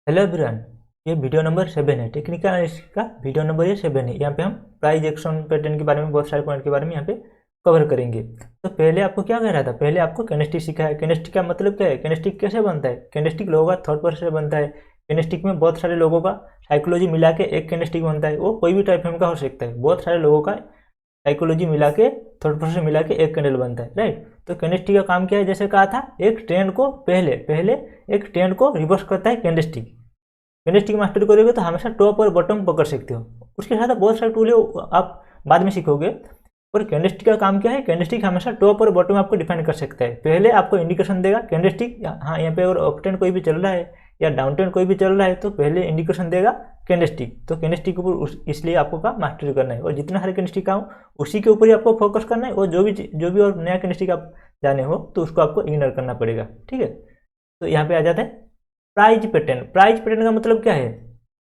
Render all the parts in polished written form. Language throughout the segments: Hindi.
हेलो एवरीवन, ये वीडियो नंबर 7 है। टेक्निकल एनालिसिस का वीडियो नंबर ये 7 है। यहाँ पे हम प्राइस एक्शन पैटर्न के बारे में बहुत सारे पॉइंट के बारे में यहाँ पे कवर करेंगे। तो पहले आपको क्या कह रहा था, पहले आपको कैंडलस्टिक सिखाया। कैंडलस्टिक का मतलब क्या है, कैंडलस्टिक कैसे बनता है, कैंडलस्टिक लोगों का थॉट प्रोसेस बनता है। कैंडलस्टिक में बहुत सारे लोगों का साइकोलॉजी मिला के एक कैंडलस्टिक बनता है। वो कोई भी टाइप फ्रेम का हो सकता है, बहुत सारे लोगों का साइकोलॉजी मिला के थॉट प्रोसेस मिला के एक कैंडल बनता है, राइट। तो कैंडलस्टिक का काम क्या है, जैसे कहा था, एक ट्रेंड को पहले एक ट्रेंड को रिवर्स करता है कैंडलस्टिक। कैंडलस्टिक मास्टर करोगे तो हमेशा टॉप और बॉटम पकड़ सकते हो। उसके साथ बहुत सारे टूल है, आप बाद में सीखोगे। और कैंडलस्टिक का काम क्या है, कैंडलस्टिक हमेशा टॉप और बॉटम आपको डिफाइन कर सकता है। पहले आपको इंडिकेशन देगा कैंडलस्टिक, हाँ यहाँ पे अगर अप ट्रेंड कोई भी चल रहा है या डाउन ट्रेंड कोई भी चल रहा है तो पहले इंडिकेशन देगा कैंडलस्टिक। तो कैंडलस्टिक के ऊपर इसलिए आपको का मास्टरी करना है, और जितना सारे कैंडलस्टिक का हो उसी के ऊपर ही आपको फोकस करना है। और जो भी और नया कैंडलस्टिक आप जाने हो तो उसको आपको इग्नोर करना पड़ेगा, ठीक है। तो यहाँ पे आ जाता है प्राइज पैटर्न। प्राइज पैटर्न का मतलब क्या है,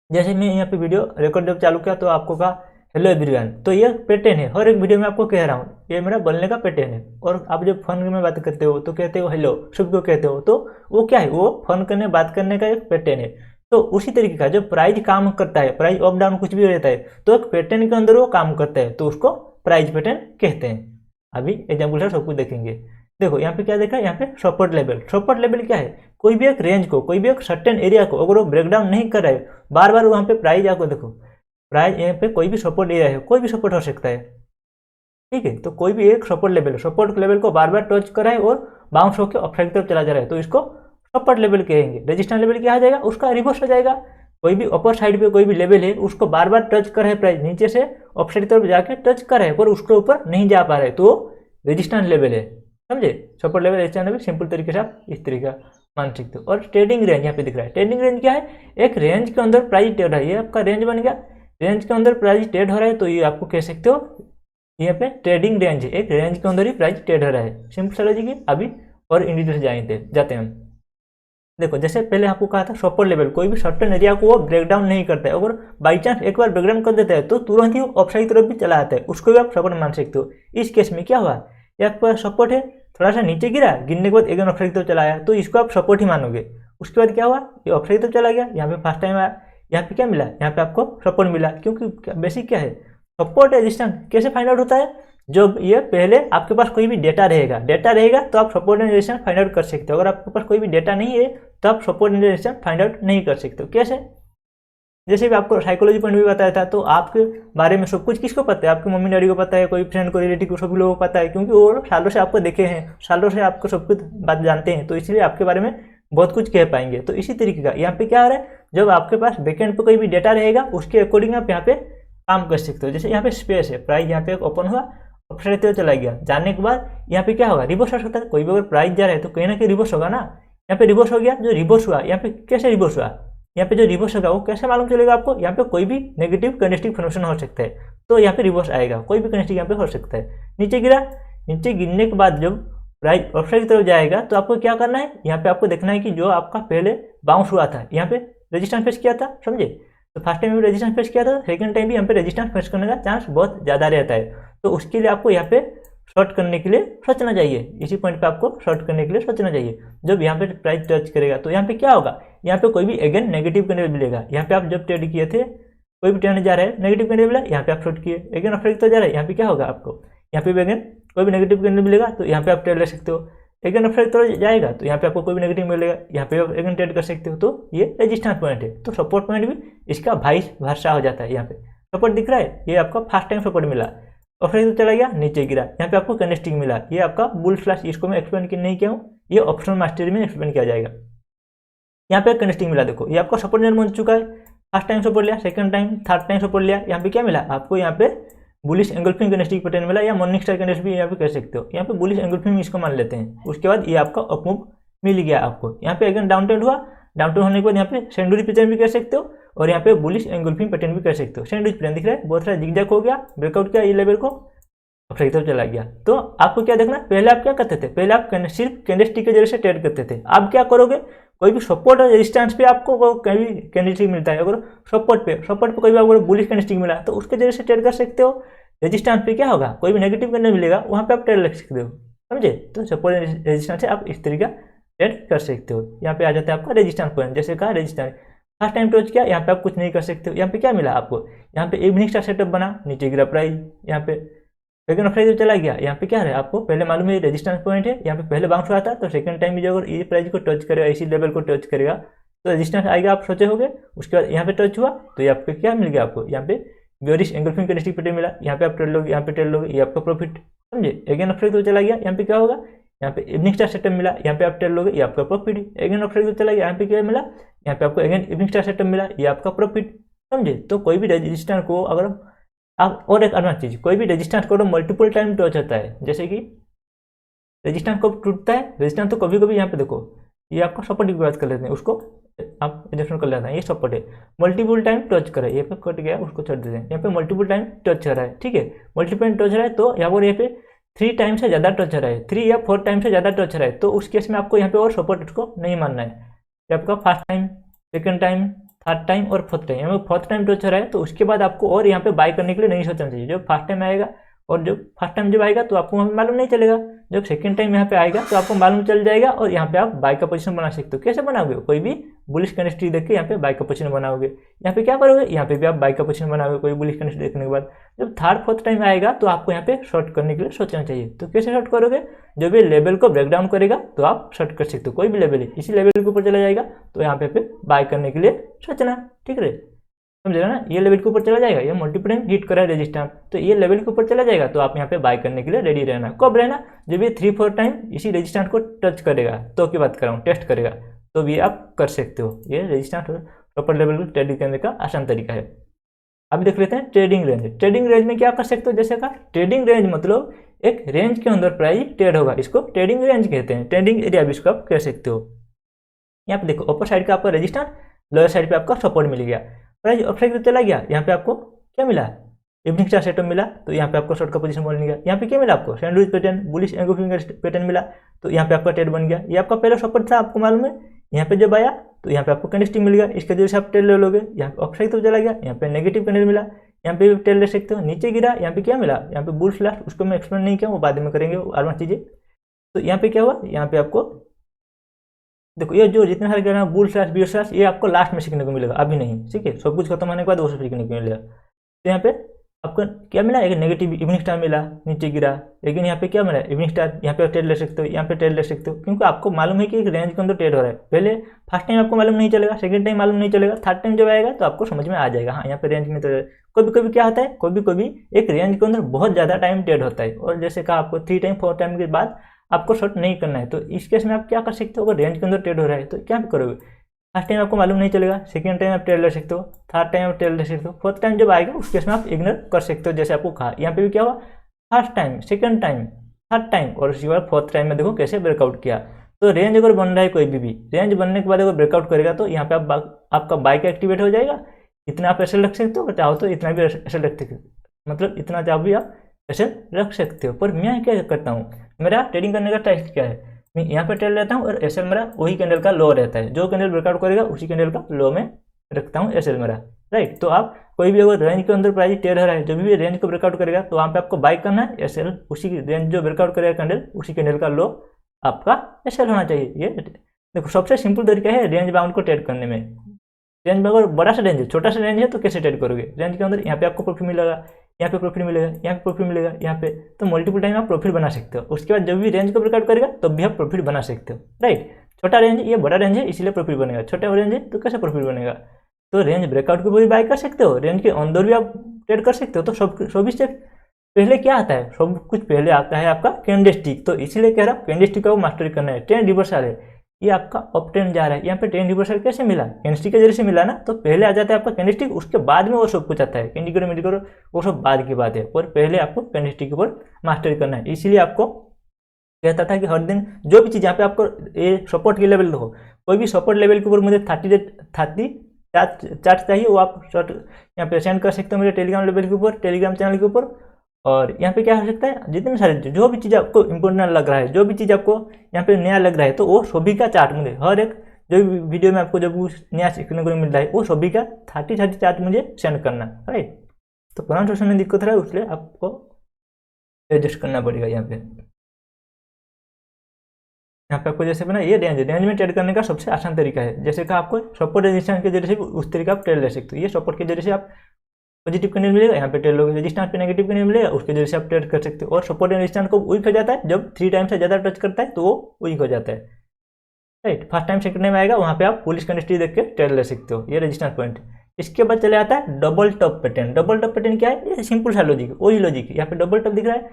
जैसे मैं यहाँ पे वीडियो रिकॉर्ड जब चालू किया तो आपको कहा हेलो एवरीवन, तो ये पैटर्न है। हर एक वीडियो में आपको कह रहा हूँ ये मेरा बोलने का पैटर्न है। और आप जब फोन में बात करते हो तो कहते हो हेलो, शुभ को कहते हो, तो वो क्या है, वो फोन करने बात करने का एक पैटर्न है। तो उसी तरीके का जब प्राइज काम करता है, प्राइज अप डाउन कुछ भी रहता है तो एक पैटर्न के अंदर वो काम करता है, तो उसको प्राइज पैटर्न कहते हैं। अभी एग्जाम्पल से सब कुछ देखेंगे। देखो यहाँ पे क्या देखा है, यहाँ पे सपोर्ट लेवल। सपोर्ट लेवल क्या है, कोई भी एक रेंज को, कोई भी एक सर्टेन एरिया को अगर वो ब्रेकडाउन नहीं कर रहा है, बार बार वहाँ पे प्राइस आपको देखो, प्राइस यहाँ पे कोई भी सपोर्ट एरिया है, कोई भी सपोर्ट हो सकता है, ठीक है। तो कोई भी एक सपोर्ट लेवल को बार बार टच कर रहा है और बाउंस होकर अपसाइड की तरफ चला जा रहा है तो इसको सपोर्ट लेवल कहेंगे। रेजिस्टेंस लेवल क्या आ जाएगा, उसका रिवर्स हो जाएगा। कोई भी अपर साइड पे कोई भी लेवल है उसको बार बार टच कर रहा है, प्राइस नीचे से अपसाइड की तरफ जाके टच कर रहा है पर उसके ऊपर नहीं जा पा रहा है तो रेजिस्टेंस लेवल है, समझे। Support level resistance level simple तरीके से आप इस तरीके का मान सकते हो। और ट्रेडिंग रेंज यहाँ पे दिख रहा है। ट्रेडिंग रेंज क्या है, एक रेंज के अंदर प्राइस ट्रेड है, ये आपका रेंज बन गया। रेंज के अंदर प्राइस ट्रेड हो रहा है तो ये आपको कह सकते हो यहाँ पे ट्रेडिंग रेंज है, एक रेंज के अंदर ही प्राइस ट्रेड हो रहा है। सिंपल समझ गए। अभी और इन डिटेल जाते हैं हम। देखो जैसे पहले आपको कहा था सपोर्ट लेवल, कोई भी सर्टेन एरिया को वो ब्रेकडाउन नहीं करता है, अगर बाई चांस एक बार ब्रेकडाउन कर देता है तो तुरंत ही वो अपसाइड तरफ भी चला आता है, उसको भी आप सपोर्ट मान सकते हो। इस केस में क्या हुआ, ये आपका सपोर्ट है, थोड़ा सा नीचे गिरा, गिरने के बाद एक अपसाइड तरफ चला आया तो इसको आप सपोर्ट ही मानोगे। उसके बाद क्या हुआ, ये अपसाइड तरफ चला गया, यहाँ पे फर्स्ट टाइम आया, यहाँ पे क्या मिला, यहाँ पे आपको सपोर्ट मिला। क्योंकि बेसिक क्या है, सपोर्ट रेजिस्टेंस कैसे फाइंड आउट होता है, जब ये पहले आपके पास कोई भी डेटा रहेगा तो आप support and resistance find out कर सकते हो। अगर आपके पास कोई भी डेटा नहीं है तो आप support and resistance find out नहीं कर सकते हो। कैसे, जैसे भी आपको साइकोलॉजी पॉइंट भी बताया था, तो आपके बारे में सब कुछ किसको पता है, आपके मम्मी डैडी को पता है, कोई फ्रेंड को, रिलेटिव को, सभी लोगों को पता है, क्योंकि वो सालों से आपको देखे हैं, सालों से आपको सब कुछ बात जानते हैं, तो इसलिए आपके बारे में बहुत कुछ कह पाएंगे। तो इसी तरीके का यहाँ पे क्या हो रहा है, जब आपके पास बैकएंड पे कोई भी डेटा रहेगा उसके अकॉर्डिंग आप यहाँ पे काम कर सकते हो। जैसे यहाँ पे स्पेस है, प्राइस यहाँ पे ओपन हुआ, अपसाइड तरफ चला गया, जाने के बाद यहाँ पे क्या होगा, रिवर्स हो सकता है। कोई भी अगर प्राइस जा रहा है तो कहीं ना कहीं रिवर्स होगा ना, यहाँ पे रिवर्स हो गया। जो रिवर्स हुआ यहाँ पे कैसे रिवर्स हुआ, यहाँ पे जो रिवर्स होगा वो कैसे मालूम चलेगा आपको, यहाँ पे कोई भी नेगेटिव कैंडलस्टिक फॉर्मेशन हो सकता है तो यहाँ पे रिवर्स आएगा, कोई भी कैंडलस्टिक यहाँ पे हो सकता है। नीचे गिरा, नीचे गिरने के बाद जब प्राइस अपसाइड की तरफ जाएगा तो आपको क्या करना है, यहाँ पे आपको देखना है कि जो आपका पहले बाउंस हुआ था यहाँ पे रेजिस्टेंस फेस किया था, समझे। तो फर्स्ट टाइम भी रेजिस्टेंस फेस किया था, सेकंड टाइम भी यहाँ पे रेजिस्टेंस फेस करने का चांस बहुत ज़्यादा रहता है। तो उसके लिए आपको यहाँ पे शॉर्ट करने के लिए सोचना चाहिए, इसी पॉइंट पे आपको शॉर्ट करने के लिए सोचना चाहिए। जब यहाँ पे प्राइस टच करेगा तो यहाँ पे क्या होगा, यहाँ पे कोई भी अगेन नेगेटिव कैंडल मिलेगा। यहाँ पे आप जब ट्रेड किए थे, कोई भी ट्रेंड जा रहा है, नेगेटिव कैंडल मिला, यहाँ पे आप शॉर्ट किए, अगेन अपसाइड तो जा रहा है, यहाँ पे क्या होगा आपको, यहाँ पे भी अगेन कोई भी नेगेटिव कैंडल मिलेगा तो यहाँ पे आप ट्रेड ले सकते हो। अगेन अपसाइड तो जाएगा तो यहाँ पे आपको कोई भी नेगेटिव मिलेगा, यहाँ पे आप अगेन ट्रेड कर सकते हो। तो ये रेजिस्टेंस पॉइंट है। तो सपोर्ट पॉइंट भी इसका वाइस वर्सा हो जाता है। यहाँ पे सपोर्ट दिख रहा है, ये आपका फर्स्ट टाइम सपोर्ट मिला, अपसाइड तो चला गया, नीचे गिरा, यहाँ पे आपको कैंडलस्टिक मिला, ये आपका बुल फ्लैश। इसको मैं एक्सप्लेन नहीं किया हूँ, ये ऑप्शनल मास्टरी में एक्सप्लेन किया जाएगा। यहाँ पे कैंडलस्टिक मिला, देखो ये आपका सपोर्ट जोन बन चुका है। फर्स्ट टाइम सपोर्ट लिया, second time, third time support लिया, यहाँ पे क्या मिला आपको, यहाँ पे बुलिश एंगल्फिंग कैंडलस्टिक पैटर्न मिला, या मॉर्निंग स्टार कैंडल भी यहाँ पे कह सकते हो। यहाँ पे बुलिश एंगल्फिंग इसको मान लेते हैं। उसके बाद ये आपका अप मूव मिल गया आपको। यहाँ पे अगेन डाउन ट्रेंड हुआ, डाउन ट्रेंड होने के बाद यहाँ पे सैंडविच पैटर्न भी कह सकते हो, और यहाँ पे बुलिश एंगल्फिंग पैटर्न भी कह सकते हो। सैंडविच पैटर्न दिख रहा है, बहुत सारा जिगजैग हो गया, ब्रेकआउट किया, ये लेवल को अपसाइड तरफ चला गया। तो आपको क्या देखना, पहले आप क्या करते थे, पहले आप सिर्फ कैंडलस्टिक के जरिए से ट्रेड करते थे। अब क्या करोगे, कोई भी सपोर्ट और रेजिस्टेंस पे आपको कहीं कैंडलस्टिक मिलता है, अगर सपोर्ट पे कोई भी आपको बुलिश कैंडलस्टिक मिला तो उसके जरिए से ट्रेड कर सकते हो। रेजिस्टेंस पे क्या होगा, कोई भी नेगेटिव कैंडल मिलेगा, वहाँ पे आप ट्रेड लग सकते हो, समझे। तो सपोर्ट रेजिस्टेंस से आप इस तरीके ट्रेड कर सकते हो। यहाँ पे आ जाता है आपका रेजिस्टेंस पॉइंट, जैसे कहा रेजिस्टेंस फर्स्ट टाइम टच किया, यहाँ पे आप कुछ नहीं कर सकते हो। यहाँ पे क्या मिला आपको, यहाँ पे इवनिंग स्टार सेटअप बना, नीचे गिरा प्राइस, यहाँ पे सेकंड ऑफ प्राइस चला गया। यहाँ पे क्या है आपको पहले मालूम है रेजिस्टेंस पॉइंट है, यहाँ पे पहले बाउंस हुआ था, तो सेकंड टाइम भी जो अगर ये प्राइस को टच करेगा, इसी लेवल को टच करेगा तो रेजिस्टेंस आएगा, आप सोचे होगे। उसके बाद यहाँ पे टच हुआ तो ये आपको क्या मिल गया, आपको यहाँ पे बेयरिश एंगल्फिंग कैंडलस्टिक पैटर्न मिला, यहाँ पे आप ट्रेड लोगे, यहाँ पे ट्रेड लोगे, ये आपका प्रॉफिट, समझे। अगेन ऑफ प्राइस तो चला गया, यहाँ पे क्या होगा, यहाँ पे इवनिंग स्टार सेटअप मिला, यहाँ पे आप ट्रेड लोगे, ये आपका प्रॉफिट। अगेन ऑफ प्राइस तो चला गया, यहाँ पे क्या मिला, यहाँ पे आपको अगेन इवनिंग स्टार सेटअप मिला, ये आपका प्रॉफिट, समझे। तो कोई भी रेजिस्टेंस को अगर आप, और एक अलग चीज, कोई भी रेजिस्टेंस को मल्टीपल टाइम टच होता है, जैसे कि रेजिस्टेंस कब टूटता है, रेजिस्टेंस तो कभी कभी यहाँ पे देखो, ये आपका सपोर्ट की बात कर लेते हैं, उसको आप एडजस्टमेंट कर लेते हैं, ये सपोर्ट है, मल्टीपल टाइम टच कर रहा है, ये पे कट गया उसको छोड़ देते हैं, यहाँ पे मल्टीपल टाइम टच कर रहा है, ठीक है, मल्टीपल टाइम टच रहा है, तो यहाँ पर यहाँ पे 3 टाइम से ज़्यादा टच रहा है, 3 या 4 टाइम से ज़्यादा टच रहा है, तो उस केस में आपको यहाँ पे और सपोर्ट उसको नहीं मानना है। आपका first time, second time, third time और फोर्थ टाइम, यहाँ पे फोर्थ टाइम टच रहा है, तो उसके बाद आपको और यहाँ पे बाय करने के लिए नहीं सोचना चाहिए। जो फर्स्ट टाइम आएगा, और जो फर्स्ट टाइम जब आएगा तो आपको वहाँ पे मालूम नहीं चलेगा, जब सेकंड टाइम यहाँ पे आएगा तो आपको मालूम चल जाएगा, और यहाँ पे आप बाय का पोजीशन बना सकते हो। कैसे बनाओगे, कोई भी बुलिश कैंडलस्टिक देख के यहाँ पे बाय का पोजीशन बनाओगे, यहाँ पे क्या करोगे, यहाँ पे भी आप बाय का पोजीशन बनाओगे कोई बुलिश कैंडलस्टिक देखने के बाद। जब थर्ड फोर्थ टाइम आएगा तो आपको यहाँ पे शॉर्ट करने के लिए सोचना चाहिए। तो कैसे शॉर्ट करोगे, जब ये लेवल को ब्रेक डाउन करेगा तो आप शॉर्ट कर सकते हो, कोई भी लेवल है, इसी लेवल के ऊपर चला जाएगा तो यहाँ पे बाय करने के लिए सोचना, ठीक है, समझेगा ना। ये लेवल के ऊपर चला जाएगा, ये मल्टीपल टाइम हिट करा है रेजिस्टेंस, तो ये लेवल के ऊपर चला जाएगा तो आप यहाँ पे बाय करने के लिए रेडी रहना। कब रहना, जब ये 3-4 टाइम इसी रेजिस्टेंस को टच करेगा, तो की बात कर रहा हूँ, टेस्ट करेगा, तो भी आप कर सकते हो। ये रेजिस्टेंस प्रॉपर लेवल को ट्रेडिंग करने का आसान तरीका है। अभी देख लेते हैं ट्रेडिंग रेंज। ट्रेडिंग रेंज में क्या कर सकते हो, जैसे का ट्रेडिंग रेंज मतलब एक रेंज के अंदर प्राइस ट्रेड होगा, इसको ट्रेडिंग रेंज कहते हैं, ट्रेडिंग एरिया भी इसको आप कह सकते हो। यहाँ पे देखो अपर साइड का आपका रेजिस्टेंस, लोअर साइड पे आपका सपोर्ट मिल गया, प्राइस अप साइड चला गया, यहाँ पे आपको क्या मिला, इवनिंग स्टार सेटअप मिला, तो यहाँ पे आपको शॉर्ट का पोजीशन बन गया। यहाँ पे क्या मिला आपको, sandwich pattern, bullish engulfing pattern मिला, तो यहाँ पे आपका ट्रेड बन गया। ये आपका पहला सपोर्ट था, आपको मालूम है, यहाँ पे जब आया तो यहाँ पे आपको कैंडलस्टिक मिल गया, इसके जरिए से आप ट्रेड ले लोगे। यहाँ पे अप साइड तो चला गया, यहाँ पे नेगेटिव कैंडल मिला, यहाँ पे भी ट्रेड ले सकते हो। नीचे गिरा, यहाँ पे क्या मिला, यहाँ पे बुल फ्लैश, उसको मैं एक्सप्लेन नहीं किया, वो बाद में करेंगे और चीजें। तो यहाँ पे क्या हुआ, यहाँ पे आपको देखो ये जो जितने सारे गिरा बुल फ्लैश, बियर फ्लैश, ये आपको लास्ट में सीखने को मिलेगा, अभी नहीं, ठीक है, सब कुछ खत्म होने के बाद वो सब सीखने को मिलेगा। तो यहाँ पे आपको क्या मिला, एक नेगेटिव इवनिंग स्टार मिला, नीचे गिरा, लेकिन यहाँ पे क्या मिला, इवनिंग स्टार, यहाँ पे ट्रेड ले सकते हो, यहाँ पे ट्रेड ले सकते हो, क्योंकि आपको मालूम है कि एक रेंज के अंदर ट्रेड हो रहा है। पहले फर्स्ट टाइम आपको मालूम नहीं चलेगा, सेकंड टाइम मालूम नहीं चलेगा, थर्ड टाइम जब आएगा तो आपको समझ में आ जाएगा, हाँ यहाँ पे रेंज में तो कभी कभी क्या होता है, कभी कभी एक रेंज के अंदर बहुत ज़्यादा टाइम ट्रेड होता है, और जैसे कहा आपको 3 टाइम 4 टाइम के बाद आपको शॉर्ट नहीं करना है। तो इस केस में आप क्या कर सकते हो, अगर रेंज के अंदर ट्रेड हो रहा है तो क्या करोगे, फर्स्ट टाइम आपको मालूम नहीं चलेगा, सेकंड टाइम आप ट्रेड ले सकते हो, थर्ड टाइम आप ट्रेड ले सकते हो, फोर्थ टाइम जब आएगा उस केस में आप इग्नोर कर सकते हो, जैसे आपको कहा। यहाँ पे भी क्या हुआ, first time, second time, third time, और उसके बाद फोर्थ टाइम में देखो कैसे ब्रेकआउट किया। तो रेंज अगर बन रहा है कोई भी रेंज बनने के बाद अगर ब्रेकआउट करेगा तो यहाँ पे आपका बाय का एक्टिवेट हो जाएगा। इतना आप ऐसे रख सकते हो, चाहो तो इतना भी ऐसे रख सकते हो, मतलब इतना चाहो भी आप ऐसे रख सकते हो। पर मैं क्या करता हूँ, मेरा ट्रेडिंग करने का टाइप क्या है, मैं यहाँ पे ट्रेड लेता हूँ और एसएल मेरा वही कैंडल का लो रहता है, जो कैंडल ब्रेकआउट करेगा उसी कैंडल का लो में रखता हूँ एसएल मेरा, राइट। तो आप कोई भी अगर रेंज के अंदर प्राइस ट्रेड हो रहा है, जब भी रेंज को ब्रेकआउट करेगा तो वहाँ पे आपको बाय करना है एसएल, उसी रेंज जो ब्रेकआउट करेगा कैंडल, उसी कैंडल का लो आपका एसएल होना चाहिए। ये देखो सबसे सिंपल तरीका है रेंज बाउंड को ट्रेड करने में। रेंज में अगर बड़ा सा रेंज है, छोटा सा रेंज है, तो कैसे ट्रेड करोगे, रेंज के अंदर यहाँ पे आपको प्रॉफिट मिलेगा, यहाँ पे प्रॉफिट मिलेगा, यहाँ पे प्रॉफिट मिलेगा, यहाँ पे, तो मल्टीपल टाइम आप प्रॉफिट बना सकते हो। उसके बाद जब भी रेंज को ब्रेकआउट करेगा तब भी आप प्रॉफिट बना सकते हो, राइट। छोटा रेंज, ये बड़ा रेंज है इसलिए प्रॉफिट बनेगा, छोटा रेंज है तो कैसे प्रॉफिट बनेगा। तो रेंज ब्रेकआउट को भी बाय कर सकते हो, रेंज के अंदर भी आप ट्रेड कर सकते हो। तो सब स्टेप पहले क्या आता है, सब कुछ पहले आता है आपका कैंडलस्टिक, तो इसीलिए कह रहा हूँ कैंडलस्टिक को मास्टरी करना है। ट्रेंड रिवर्सल है, ये आपका अप ट्रेंड जा रहा है, यहाँ पे ट्रेंड रिवर्सल कैसे मिला, कैंडलस्टिक के जरिए से मिला ना। तो पहले आ जाता है आपका कैंडलस्टिक, उसके बाद में वो सब कुछ आता है, इंडिकेटर वो सब बाद की बात है, और पहले आपको कैंडलस्टिक के ऊपर मास्टरी करना है। इसीलिए आपको कहता था कि हर दिन जो भी चीज़ यहाँ पे आपको ये सपोर्ट के लेवल देखो, कोई भी सपोर्ट लेवल के ऊपर मुझे 30 चार्ट चाहिए, वो आप यहाँ पे सेंड कर सकते हो मेरे टेलीग्राम लेवल के ऊपर, टेलीग्राम चैनल के ऊपर। और यहाँ पे क्या हो सकता है, जितने सारे जो भी चीज़ आपको इंपॉर्टेंट लग रहा है, जो भी चीज़ आपको यहाँ पे नया लग रहा है, तो वो सभी का चार्ट मुझे हर एक जो भी वीडियो में आपको जब नया सीखने को मिल रहा है, वो सभी का 30 चार्ट मुझे सेंड करना, राइट। तो प्रोनाउंसिएशन में दिक्कत रहा है, इसलिए आपको एडजस्ट करना पड़ेगा यहाँ पे। यहाँ पे आपको जैसे बना ये रेंज में ट्रेड करने का सबसे आसान तरीका है। जैसे कि आपको सपोर्ट रेजिस्टेंस के जरिए से उस तरीके आप ट्रेड ले सकते हो। ये सपोर्ट के जरिए से आप पॉजिटिव कैंडल मिलेगा, यहाँ पे ट्रेड लोगे, रेजिस्टेंस पे नेगेटिव कैंडल मिलेगा, उसके जरिए से आप ट्रेड कर सकते हो। और सपोर्ट रेजिस्टेंस को वीक हो जाता है जब 3 टाइम से ज़्यादा टच करता है तो वो वीक हो जाता है, right. First time second time आएगा, वहाँ पे आप पुलिस कैंडल देख के ट्रेड ले सकते हो। ये रेजिस्टेंस पॉइंट। इसके बाद चले आता है double top pattern. Double top pattern क्या है? ये सिंपल सा लॉजिक, वही लॉजिक है। यहाँ पे डबल टॉप दिख रहा है,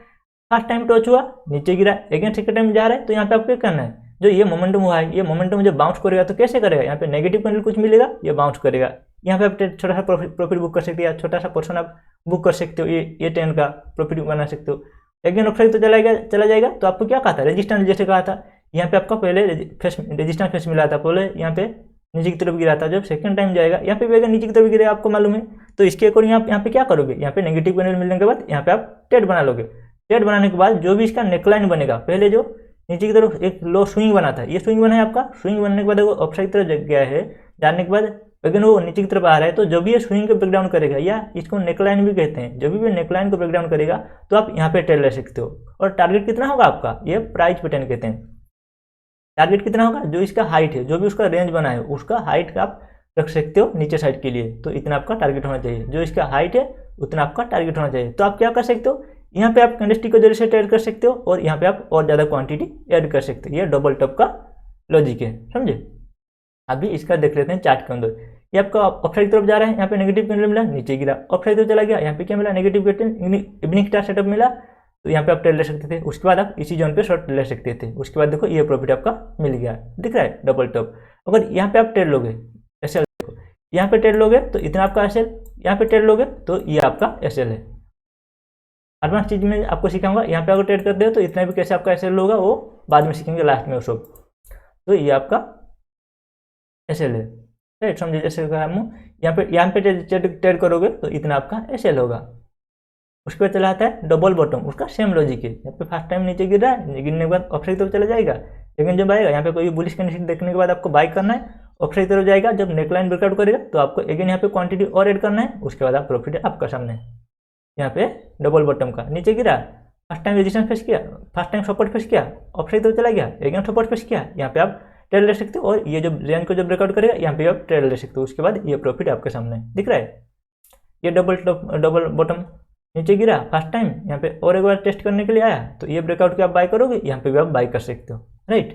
फर्स्ट टाइम टच हुआ, नीचे गिरा, अगेन सेकंड टाइम जा रहा है, तो यहाँ पे आपको क्या करना है, जो ये मोमेंटम हुआ है, ये मोमेंटम जब बाउंस करेगा तो कैसे करेगा, यहाँ पे नेगेटिव कैंडल कुछ मिलेगा, ये बाउंस करेगा, यहाँ पे आप छोटा सा प्रॉफिट बुक कर सकते हो, या छोटा सा पोर्शन आप बुक कर सकते हो, ये 10 का प्रॉफिट बना सकते हो। अगेन अपसाइड तो चला जाएगा, तो आपको क्या कहा था, रेजिस्टेंस जैसे कहा था, यहाँ पे आपका पहले रेजिस्टेंस फेस मिला था, पहले यहाँ पे नीचे की तरफ गिरा था, जब सेकंड टाइम जाएगा यहाँ पे भी अगर नीचे की तरफ गिरेगा, आपको मालूम है, तो इसके अकॉर्डिंग आप यहाँ पे क्या करोगे, यहाँ पे नेगेटिव कैंडल मिलने के बाद यहाँ पे आप ट्रेड बना लोगे। ट्रेड बनाने के बाद जो भी इसका नेकलाइन बनेगा, पहले जो नीचे की तरफ एक लो स्विंग बना था, ये स्विंग बना है आपका, स्विंग बनने के बाद वो अपसाइड की तरफ गया है, जाने के बाद अगर वो नीचे की तरफ आ रहा है, तो जब भी ये स्विंग को ब्रेकडाउन करेगा, या इसको नेकलाइन भी कहते हैं, जब भी नेकलाइन को ब्रेकडाउन करेगा तो आप यहाँ पे ट्रेड ले सकते हो। और टारगेट कितना होगा आपका, ये प्राइस पैटर्न कहते हैं। टारगेट कितना होगा, जो इसका हाइट है, जो भी उसका रेंज बना है, उसका हाइट का आप रख सकते हो नीचे साइड के लिए, तो इतना आपका टारगेट होना चाहिए, जो इसका हाइट है उतना आपका टारगेट होना चाहिए। तो आप क्या कर सकते हो, यहाँ पे आप कैंडलस्टिक के जरिए से ट्रेड कर सकते हो, और यहाँ पे आप और ज़्यादा क्वांटिटी ऐड कर सकते हो। ये डबल टॉप का लॉजिक है, समझे। अभी इसका देख लेते हैं चार्ट के अंदर। ये आपका अपसाइड तरफ जा रहा है, यहाँ पे नेगेटिव कैंडल मिला, नीचे गिरा, अपसाइड तरफ चला गया, यहाँ पे क्या मिला, negative candle, evening star setup मिला, तो यहाँ पे आप ट्रेड ले सकते थे। उसके बाद आप इसी जोन पे शॉर्ट ले सकते थे। उसके बाद देखो ये प्रॉफिट आपका मिल गया, दिख रहा है डबल टॉप। अगर यहाँ पे आप ट्रेड लोगे एसएल, देखो यहाँ पे ट्रेड लोगे तो इतना आपका एसएल, यहाँ पे ट्रेड लोगे तो ये आपका एसएल है। एडवांस चीज में आपको सिखाऊंगा, यहाँ पे अगर ट्रेड करते हो तो इतना भी कैसे आपका एसएल होगा, वो बाद में सीखेंगे लास्ट में वो सब। तो ये आपका एसएल है, राइट, समझे। जैसे हम यहाँ पे ट्रेड करोगे तो इतना आपका एसएल होगा। उसके बाद चला आता है डबल बॉटम, उसका सेम लॉजिक है। यहाँ पे फर्स्ट टाइम नीचे गिर रहा है, गिरने के बाद अपसाइड तरफ चला जाएगा, लेकिन जब आएगा यहाँ पे कोई बुलिश कंडीशन देखने के बाद आपको बाई करना है, अपसाइड तरफ जाएगा, जब नेकलाइन ब्रेकआउट करेगा तो आपको अगेन यहाँ पे क्वांटिटी और ऐड करना है। उसके बाद आप प्रॉफिट आपका सामने, यहाँ पे डबल बॉटम का नीचे गिरा, फर्स्ट टाइम रेजिस्टेंस फेस किया, फर्स्ट टाइम सपोर्ट फेस किया, अपसाइड तरफ चला गया, अगेन सपोर्ट फेस किया, यहाँ पे आप ट्रेड ले सकते हो। और ये जब रेंज को जब ब्रेकआउट करेगा, यहाँ पे आप ट्रेड ले सकते हो। उसके बाद ये प्रॉफिट आपके सामने दिख रहा है। ये डबल बॉटम नीचे गिरा फर्स्ट टाइम, यहाँ पे और एक बार टेस्ट करने के लिए आया, तो ये ब्रेकआउट के आप बाय करोगे, यहाँ पे भी आप बाय कर सकते हो, राइट।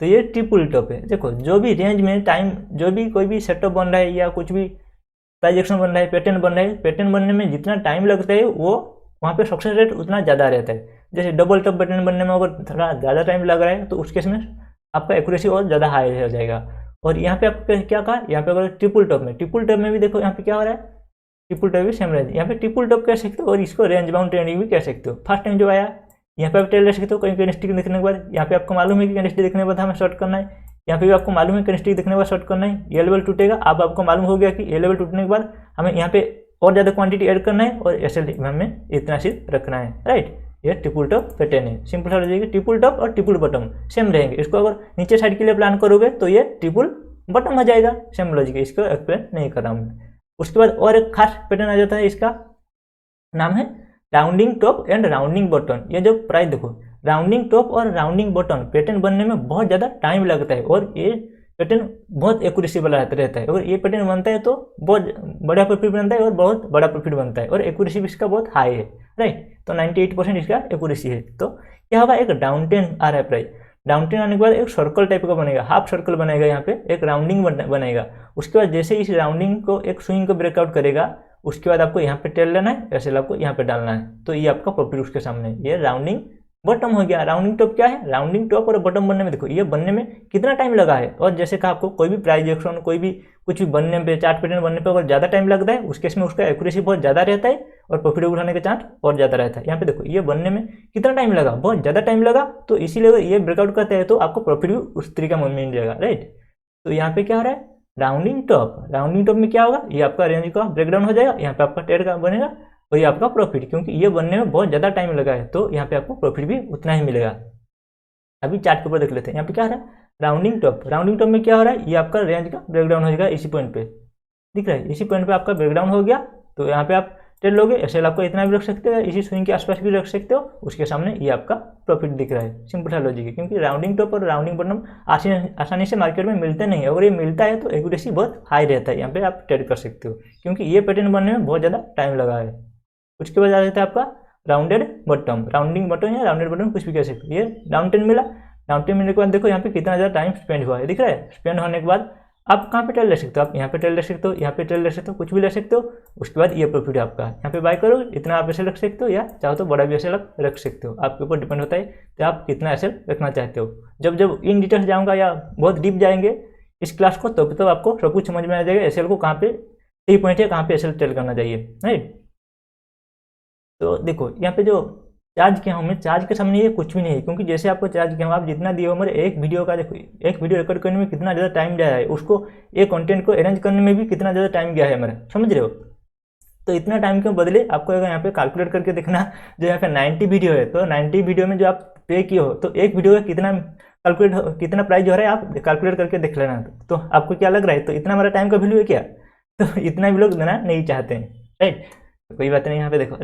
तो ये ट्रिपल टॉप है। देखो जो भी रेंज में टाइम, जो भी कोई भी सेटअप बन रहा है या कुछ भी प्राइस एक्शन बन रहा है, पैटर्न बन रहा है, पैटर्न बनने में जितना टाइम लगता है वो वहाँ पे सक्सेस रेट उतना ज़्यादा रहता है। जैसे डबल टॉप पैटर्न बनने में अगर थोड़ा ज़्यादा टाइम लग रहा है तो उस केस में आपका एक्यूरेसी और ज़्यादा हाई हो जाएगा। और यहाँ पे आपको क्या कहा, यहाँ पे अगर ट्रिपल टॉप में भी देखो यहाँ पे क्या हो रहा है, ट्रिपल टॉप भी सेम रेंज, यहाँ पे ट्रिपल टॉप कह सकते हो और इसको रेंज बाउंड ट्रेंडिंग भी कह सकते हो। फर्स्ट टाइम जो आया यहाँ पे आप ट्रेड ले सकते हो, कहीं कैंडलस्टिक देखने के बाद, यहाँ पे आपको मालूम है कि कैंडलस्टिक देखने के बाद हमें शॉर्ट करना है, यहाँ पे भी आपको मालूम है कैंडलस्टिक देखने के बाद शॉर्ट करना है। ये लेवल टूटेगा, अब आपको मालूम हो गया कि ये लेवल टूटने के बाद हमें यहाँ पे और ज़्यादा क्वांटिटी ऐड करना है और एसएल हमें इतना सिर्फ रखना है, राइट। ये ट्रिपल टॉप पैटर्न है, सिंपल सा हो जाएगा। ट्रिपल टॉप और ट्रिपल बॉटम सेम रहेंगे। इसको अगर नीचे साइड के लिए प्लान करोगे तो ये ट्रिपल बॉटम हो जाएगा, सेम लॉजिक है, इसको एक्सप्लेन नहीं कर रहा हूँ। उसके बाद और एक खास पैटर्न आ जाता है, इसका नाम है rounding top and rounding bottom. ये जो प्राइस देखो, राउंडिंग टॉप और राउंडिंग बॉटम पैटर्न बनने में बहुत ज़्यादा टाइम लगता है और ये पैटर्न बहुत एक्यूरेसी वाला रहता है। अगर ये पैटर्न बनता है तो बहुत बड़ा प्रॉफिट बनता है और बहुत बड़ा प्रॉफिट बनता है और एक्यूरेसी भी इसका बहुत हाई है, राइट। तो 98% इसका एक्यूरेसी है। तो क्या होगा, एक डाउन ट्रेंड आ रहा है प्राइस, डाउन ट्रेंड आने के बाद एक सर्कल टाइप का बनेगा, हाफ सर्कल बनेगा, यहाँ पे एक राउंडिंग बनेगा। उसके बाद जैसे इस राउंडिंग को एक स्विंग को ब्रेकआउट करेगा, उसके बाद आपको यहाँ पे ट्रेड लेना है, ऐसे आपको यहाँ पे डालना है, तो ये आपका प्रॉफिट उसके सामने। ये राउंडिंग बॉटम हो गया। राउंडिंग टॉप क्या है, राउंडिंग टॉप और बॉटम बनने में देखो ये बनने में कितना टाइम लगा है। और जैसे कि आपको कोई भी प्राइस एक्शन, कोई भी कुछ भी बनने पे, चार्ट पैटर्न बनने पे अगर ज़्यादा टाइम लगता है, उस केस में उसका एक्यूरेसी बहुत ज़्यादा रहता है और प्रॉफिट उठाने का चांस और ज़्यादा रहता है। यहाँ पे देखो ये बनने में कितना टाइम लगा, बहुत ज़्यादा टाइम लगा, तो इसीलिए अगर ये ब्रेकआउट करते हैं तो आपको प्रॉफिट भी उस तरीका में मिल जाएगा, राइट। तो यहाँ पे क्या हो रहा है, राउंडिंग टॉप में क्या होगा, ये आपका रेंज का ब्रेकडाउन हो जाएगा, यहाँ पे आपका ट्रेड का बनेगा और ये आपका प्रॉफिट, क्योंकि ये बनने में बहुत ज़्यादा टाइम लगा है तो यहाँ पे आपको प्रॉफिट भी उतना ही मिलेगा। अभी चार्ट के ऊपर देख लेते हैं, यहाँ पे क्या हो रहा है, राउंडिंग टॉप में क्या हो रहा है, ये आपका रेंज का ब्रेकडाउन हो जाएगा, इसी पॉइंट पे दिख रहा है, इसी पॉइंट पे आपका ब्रेकडाउन हो गया। तो यहाँ पे आप ट्रेड लोगे, एसएल आपको इतना भी रख सकते हो, इसी स्विंग के आसपास भी रख सकते हो, उसके सामने ये आपका प्रॉफिट दिख रहा है। सिंपल सा लॉजिक है, क्योंकि राउंडिंग टॉप और राउंडिंग बॉटम आसानी से मार्केट में मिलते नहीं है। अगर ये मिलता है तो एक्यूरेसी बहुत हाई रहता है, यहाँ पे आप ट्रेड कर सकते हो, क्योंकि ये पैटर्न बनने में बहुत ज़्यादा टाइम लगा है। उसके बाद आ जाता है आपका राउंडेड बॉटम, राउंडिंग बॉटम या राउंडेड बॉटम कुछ भी कह सकते हो। ये डाउन ट्रेंड मिला, डाउन ट्रेंड मिलने के बाद देखो यहाँ पे कितना ज़्यादा टाइम स्पेंड हुआ है, दिख रहा है। स्पेंड होने के बाद आप कहाँ पे ट्रेड ले सकते हो, आप यहाँ पे ट्रेड ले सकते हो, यहाँ पे ट्रेड ले सकते हो, कुछ भी ले सकते हो। उसके बाद ये प्रॉफिट है आपका, यहाँ पे बाय करो, इतना आप एसएल रख सकते हो, या चाहो तो बड़ा भी एसएल आप रख सकते हो, आपके ऊपर डिपेंड होता है कि आप कितना एसएल रखना चाहते हो। जब इन डिटेल्स जाऊँगा या बहुत डीप जाएंगे इस क्लास को, तो आपको सब कुछ समझ में आ जाएगा, एसएल को कहाँ पे सही पॉइंट है, कहाँ पे एसएल ट्रेड करना चाहिए, राइट। तो देखो यहाँ पे जो चार्ज किया हूँ मैं, चार्ज के सामने ये कुछ भी नहीं है, क्योंकि जैसे आपको चार्ज किया हूँ, आप जितना दिए हो मेरे एक वीडियो का, देखो एक वीडियो रिकॉर्ड करने में कितना ज़्यादा टाइम गया है, उसको एक कंटेंट को अरेंज करने में भी कितना ज़्यादा टाइम गया है मेरा, समझ रहे हो। तो इतना टाइम के बदले आपको अगर यहाँ पे कैलकुलेट करके देखना, जो यहाँ पे 90 वीडियो है, तो 90 वीडियो में जो आप पे किए हो, तो एक वीडियो का कितना प्राइस हो रहा है आप कैलकुलेट करके देख लेना। तो आपको क्या लग रहा है, तो इतना हमारा टाइम का वैल्यू है क्या, तो इतना भी लोग देना नहीं चाहते हैं, राइट। कोई बात नहीं। यहाँ पे देखो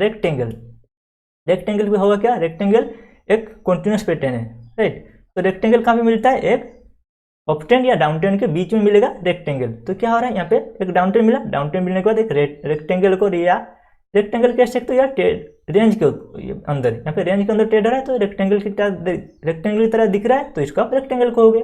रेक्टेंगल भी होगा क्या, रेक्टेंगल एक कॉन्टिन्यूस पैटर्न है, राइट। तो रेक्टेंगल कहाँ पे मिलता है, एक अप ट्रेंड या डाउन ट्रेंड के बीच में मिलेगा रेक्टेंगल। तो क्या हो रहा है, यहाँ पे एक डाउन ट्रेंड मिला, डाउन ट्रेंड मिलने के बाद एक रेक्टेंगल को, या रेक्टेंगल कह सकते हो, या रेंज के अंदर, यहाँ पे रेंज के अंदर ट्रेड हो रहा है, तो रेक्टेंगल की तरह दिख रहा है, तो इसको आप रेक्टेंगल कहोगे।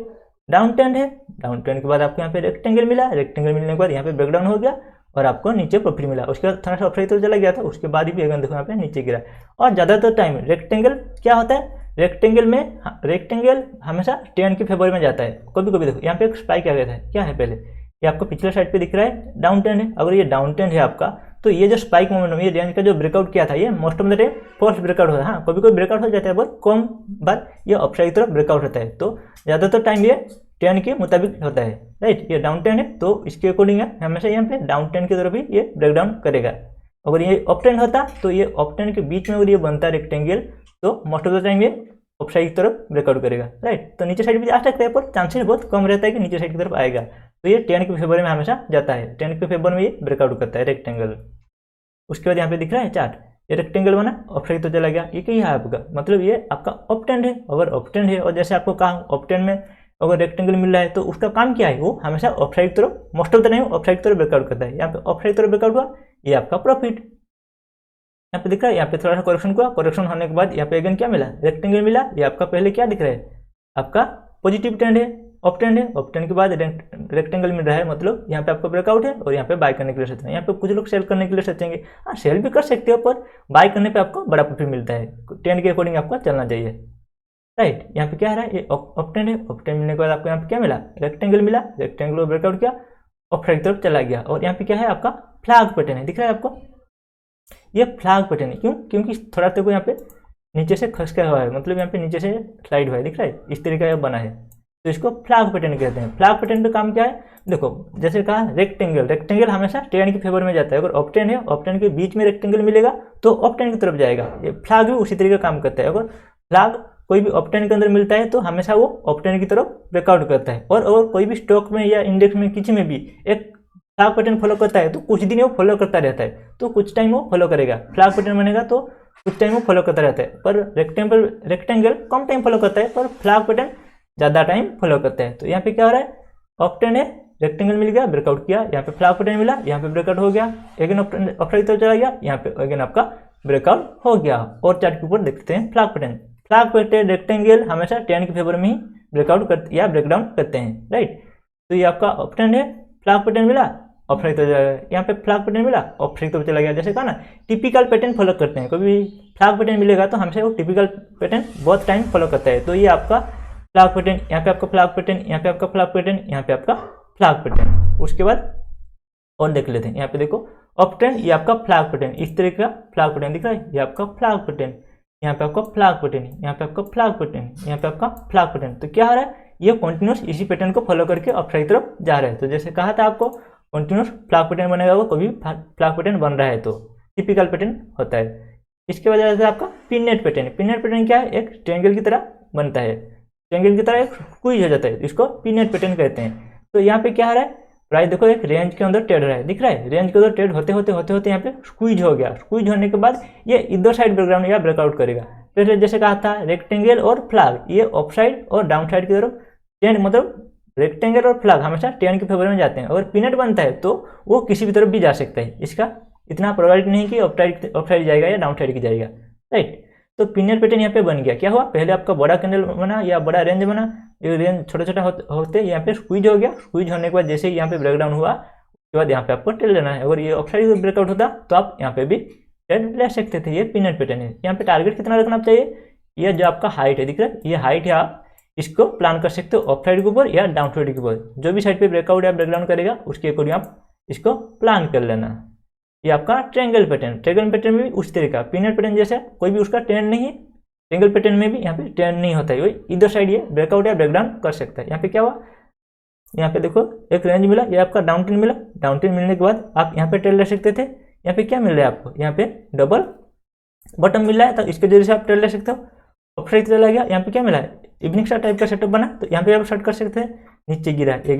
डाउन ट्रेंड है, डाउन ट्रेंड के बाद आपको यहाँ पे रेक्टेंगल मिला, रेक्टेंगल मिलने के बाद यहाँ पे ब्रेकडाउन हो गया और आपको नीचे प्रॉफिट मिला। उसके बाद थोड़ा सा अपसाइड तो चला गया था, उसके बाद भी अगर देखो यहाँ पे नीचे गिरा। और ज़्यादातर टाइम रेक्टेंगल क्या होता है, रेक्टेंगल हमेशा ट्रेंड के फेवर में जाता है। कभी कभी देखो यहाँ पे एक स्पाइक आ गया था, क्या है पहले, ये आपको पिछले साइड पे दिख रहा है, डाउन ट्रेंड है। अगर ये डाउन ट्रेंड है आपका, तो ये जो स्पाइक मोमेंटम, ये रेंज का जो ब्रेकआउट किया था, ये most of the time false breakout होता है। हाँ, कभी कोई ब्रेकआउट हो जाता है, बहुत कम बार ये अपसाइड की तरफ ब्रेकआउट होता है। तो ज़्यादातर टाइम ये ट्रेंड के मुताबिक होता है, राइट। ये डाउन ट्रेंड है, तो इसके अकॉर्डिंग है हमेशा यहाँ पे डाउन ट्रेंड की तरफ ही ये ब्रेकडाउन करेगा। अगर ये अप ट्रेंड होता, तो ये अप ट्रेंड के बीच में अगर ये बनता है रेक्टेंगल, तो मोस्ट ऑफ द टाइम ये अप साइड की तरफ ब्रेकआउट करेगा, राइट। तो नीचे साइड भी आ सकता है, पर चांसेस बहुत कम रहता है कि नीचे साइड की तरफ आएगा। तो ये ट्रेंड के फेवर में हमेशा जाता है, ट्रेंड के फेवर में ये ब्रेकआउट करता है रेक्टेंगल। उसके बाद यहाँ पे दिख रहा है चार्ट, ये रेक्टेंगल बना, अप साइड तो चला गया, ये क्या है आपका, मतलब ये आपका अप ट्रेंड है। अगर अप ट्रेंड है, और जैसे आपको कहा अप ट्रेंड में अगर रेक्टेंगल मिल रहा है, तो उसका काम क्या है, वो हमेशा अप साइड की तरफ, most of the time up side की तरफ ब्रेकआउट करता है। यहाँ पे अप साइड की तरफ ब्रेकआउट हुआ, ये आपका प्रॉफिट यहाँ पे दिख रहा है। यहाँ पे थोड़ा सा करेक्शन हुआ, करेक्शन होने के बाद यहाँ पे अगेन क्या मिला, रेक्टेंगल मिला। ये आपका पहले क्या दिख रहा है, आपका पॉजिटिव ट्रेंड है, अप ट्रेंड है। अप ट्रेंड के बाद रेक्टेंगल मिल रहा है, मतलब यहाँ पे आपको ब्रेकआउट है, और यहाँ पे बाय करने के लिए सोचते हैं। यहाँ पे कुछ लोग सेल करने के लिए सोचेंगे, हाँ सेल भी कर सकते हो, पर बाय करने पे आपको बड़ा प्रॉफिट मिलता है। ट्रेंड के अकॉर्डिंग आपको चलना चाहिए, राइट। यहाँ पे क्या है, ये अप ट्रेंड है, अप ट्रेंड मिलने के बाद आपको यहाँ पे क्या मिला, रेक्टेंगल मिला, रेक्टेंगल को ब्रेकआउट किया, अप साइड की तरफ चला गया। और यहाँ पे क्या है, आपका फ्लैग पैटर्न है, दिख रहा है आपको, ये फ्लैग पैटर्न है। क्यों, क्योंकि थोड़ा सा यहाँ पे नीचे से खसका हुआ है, मतलब यहाँ पे नीचे से स्लाइड हुआ है, दिख रहा है, इस तरीके का बना है, तो इसको फ्लैग पैटर्न कहते हैं। फ्लैग पैटर्न का काम क्या है, देखो जैसे कहा रेक्टेंगल हमेशा ट्रेंड की फेवर में जाता है। अगर अप ट्रेंड है, अप ट्रेंड के बीच में रेक्टेंगल मिलेगा, तो अप ट्रेंड की तरफ जाएगा। ये फ्लैग भी उसी तरीके का काम करता है। अगर फ्लैग कोई भी अप ट्रेंड के अंदर मिलता है, तो हमेशा वो अप ट्रेंड की तरफ ब्रेकआउट करता है। और अगर कोई भी स्टॉक में या इंडेक्स में किसी में भी एक फ्लैग पैटर्न फॉलो करता है, तो कुछ दिन वो फॉलो करता रहता है, तो कुछ टाइम वो फॉलो करेगा। फ्लैग पैटर्न बनेगा तो कुछ टाइम वो फॉलो करता रहता है, पर रेक्टेंगल कम टाइम फॉलो करता है, पर फ्लैग पैटर्न ज़्यादा टाइम फॉलो करता है। तो यहाँ पे क्या हो रहा है, अप ट्रेंड है, रेक्टेंगल मिल गया, ब्रेकआउट किया, यहाँ पे फ्लैग पैटर्न मिला, यहाँ पे ब्रेकआउट हो गया, अगेन अप साइड तरफ चला गया, यहाँ पे अगेन आपका ब्रेकआउट हो गया। और चार्ट के ऊपर देखते हैं फ्लैग पैटर्न, रेक्टेंगल हमेशा ट्रेंड के फेवर में ही ब्रेकआउट करते या ब्रेकडाउन करते हैं, राइट। तो ये आपका अप ट्रेंड है, फ्लैग पैटर्न मिला, अप साइड तो यहाँ पे फ्लैग पैटर्न मिला, अप साइड तो चला गया। जैसे कहा ना, टिपिकल पैटर्न फॉलो करते हैं, कभी फ्लैग पैटर्न मिलेगा तो हमेशा वो टिपिकल पैटर्न बहुत टाइम फॉलो करता है। तो ये आपका फ्लैग पैटर्न, यहाँ पे आपका फ्लैग पैटर्न, यहाँ पे आपका फ्लैग पैटर्न, यहाँ पे आपका फ्लैग पैटर्न। उसके बाद और देख लेते हैं, यहाँ पे देखो अप ट्रेंड, ये आपका फ्लैग पैटर्न, इस तरह का फ्लैग पैटर्न दिख रहा है, ये आपका फ्लैग पैटर्न, यहाँ पे आपका फ्लैग पैटर्न, यहाँ पे आपका फ्लैग पैटर्न, यहाँ पे आपका फ्लैग पैटर्न। तो क्या हो रहा है, ये कंटिन्यूस इसी पैटर्न को फॉलो करके अप साइड तरफ जा रहा है। तो जैसे कहा था आपको, कंटिन्यूस फ्लैग पैटर्न बनेगा, वो कभी फ्लैग पैटर्न बन रहा है तो टिपिकल पैटर्न होता है। इसके वजह से आपका पिननेट पैटर्न क्या है, एक ट्रायंगल की तरह बनता है, ट्रायंगल की तरह एक स्क्वीज हो जाता है, इसको पिननेट पैटर्न कहते हैं। तो यहाँ पे क्या हो रहा है, प्राइस देखो एक रेंज के अंदर ट्रेड रहा है, दिख रहा है, रेंज के अंदर ट्रेड होते होते यहाँ पे स्क्वीज हो गया। स्क्वीज होने के बाद ये इधर साइड बैकग्राउंड या ब्रेकआउट करेगा। फिर जैसे कहा था रेक्टेंगल और फ्लैग, ये अप साइड और डाउन साइड की तरफ ट्रेंड, मतलब रेक्टेंगल और फ्लैग हमेशा ट्रेंड के फेवर में जाते हैं। अगर पीनट बनता है तो वो किसी भी तरफ भी जा सकता है, इसका इतना प्रोबेबिलिटी नहीं कि अप साइड जाएगा या डाउन साइड की जाएगा, राइट। तो पीनट पैटर्न यहाँ पे बन गया। क्या हुआ, पहले आपका बड़ा कैंडल बना या बड़ा रेंज बना, ये रेंज छोटा छोटा होते यहाँ पे स्क्वीज हो गया। स्क्वीज होने के बाद जैसे यहाँ पे ब्रेकडाउन हुआ, उसके बाद यहाँ पे आपको ट्रेड लेना है। अगर ये अप साइड ब्रेकआउट होता तो आप यहाँ पे भी ट्रेड ले सकते थे। ये पीनट पैटर्न है। यहाँ पे टारगेट कितना रखना चाहिए, ये जो आपका हाइट है दिख रहा है, ये हाइट है, आप इसको प्लान कर सकते हो अप साइड के ऊपर या डाउन साइड के ऊपर। जो भी साइड पे ब्रेकआउट या ब्रेकडाउन करेगा उसके अकॉर्डिंग आप इसको प्लान कर लेना। ये आपका ट्रायंगल पैटर्न, ट्रायंगल पैटर्न में भी उस तरीका, पीनट पैटर्न जैसा कोई भी उसका ट्रेंड नहीं है। ट्रायंगल पैटर्न में भी यहाँ पे ट्रेंड नहीं होता है, इधर साइड ये ब्रेकआउट या ब्रेकडाउन कर सकता है। यहाँ पे क्या हुआ, यहाँ पे देखो एक रेंज मिला, ये आपका डाउन ट्रेंड मिला। डाउन ट्रेंड मिलने के बाद आप यहाँ पे ट्रेड ले सकते थे। यहाँ पे क्या मिल रहा है आपको, यहाँ पे डबल बॉटम मिल रहा है, तो इसके जरिए से आप ट्रेड ले सकते हो। अप साइड चला गया, यहाँ पे क्या मिला है, इवनिंग स्टार टाइप का सेटअप बना, तो यहाँ पे आप शॉर्ट कर सकते हैं। नीचे गिरा, एक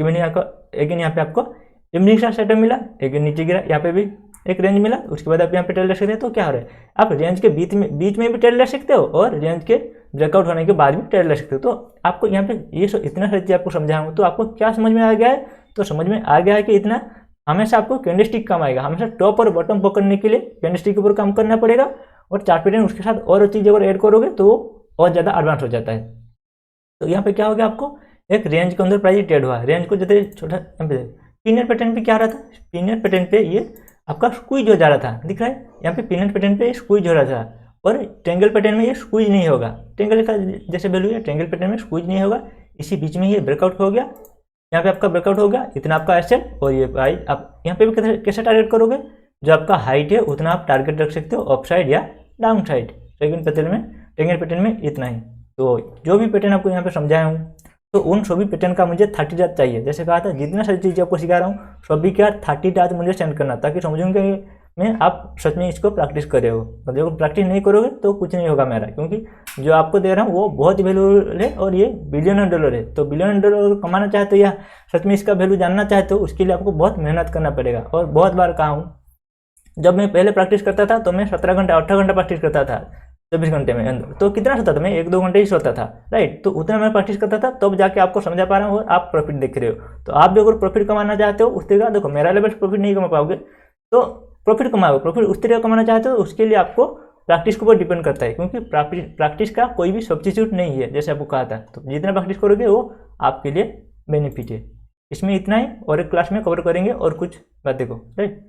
यहाँ पे आपको इवनिंग स्टार सेटअप मिला, एक नीचे गिरा, यहाँ पे भी एक रेंज मिला। उसके बाद आप यहाँ पे ट्रेड ले सकते हैं। तो क्या हो रहा है, आप रेंज के बीच में भी ट्रेड ले सकते हो और रेंज के ब्रेकआउट होने के बाद भी ट्रेड ले सकते हो। तो आपको यहाँ पे ये इतना सारी चीज़ आपको समझाऊँ तो आपको क्या समझ में आ गया है, तो समझ में आ गया है कि इतना हमेशा आपको कैंडलस्टिक काम आएगा। हमेशा टॉप और बॉटम पकड़ने के लिए कैंडलस्टिक के ऊपर काम करना पड़ेगा, और चार्ट पैटर्न उसके साथ और चीज़ अगर ऐड करोगे तो और ज़्यादा एडवांस हो जाता है। तो यहाँ पे क्या हो गया, आपको एक रेंज के अंदर प्राइस ट्रेड हुआ, रेंज को जैसे छोटा। पीनट पैटर्न पे क्या रहा था, पीनट पैटर्न पे ये आपका स्क्वीज हो जा रहा था, दिख रहा है। यहाँ पे पीनट पैटर्न पे स्क्वीज हो रहा था, और ट्रायंगल पैटर्न में ये स्क्वीज नहीं होगा। ट्रायंगल का जैसे वैल्यू है, ट्रायंगल पैटर्न में स्क्वीज नहीं होगा। इसी बीच में ये ब्रेकआउट हो गया, यहाँ पे आपका ब्रेकआउट हो गया, इतना आपका एसएल। और ये प्राइस आप यहाँ पे भी कैसे टारगेट करोगे, जो आपका हाइट है उतना आप टारगेट रख सकते हो, अप साइड या डाउन साइड। ट्रायंगल पैटर्न में इतना ही। तो जो भी पैटर्न आपको यहाँ पे समझाया हूँ, तो उन सभी पैटर्न का मुझे 30 डेज चाहिए। जैसे कहा था, जितना सारी चीज़ें आपको सिखा रहा हूँ सभी का 30 डेज मुझे सेंड करना, ताकि समझूंगा मैं आप सच में इसको प्रैक्टिस करे हो। और जब प्रैक्टिस नहीं करोगे तो कुछ नहीं होगा मेरा, क्योंकि जो आपको दे रहा हूँ वो बहुत ही वैल्यूएबल है, और ये $1 बिलियन है। तो $1 बिलियन कमाना चाहते हो या सच में इसका वैल्यू जानना चाहते हो, उसके लिए आपको बहुत मेहनत करना पड़ेगा। और बहुत बार कहा हूँ, जब मैं पहले प्रैक्टिस करता था तो मैं 17 घंटा 18 घंटा प्रैक्टिस करता था 24 घंटे में अंदर। तो कितना सोता था मैं, 1-2 घंटे ही सोता था, राइट। तो उतना मैं प्रैक्टिस करता था, तब जाके आपको समझा पा रहा हूँ और आप प्रॉफिट देख रहे हो। तो आप भी अगर प्रॉफिट कमाना चाहते हो उस तरीका, देखो मेरा लेवल प्रॉफिट नहीं कमा पाओगे, तो प्रॉफिट कमाओ। प्रॉफिट उस तरीका कमाना चाहते हो, उसके लिए आपको प्रैक्टिस के ऊपर डिपेंड करता है, क्योंकि प्रैक्टिस का कोई भी सब्स्टिट्यूट नहीं है, जैसे आपको कहा था। तो जितना प्रैक्टिस करोगे वो आपके लिए बेनिफिट है। इसमें इतना ही, और एक क्लास में कवर करेंगे और कुछ बातें को, राइट।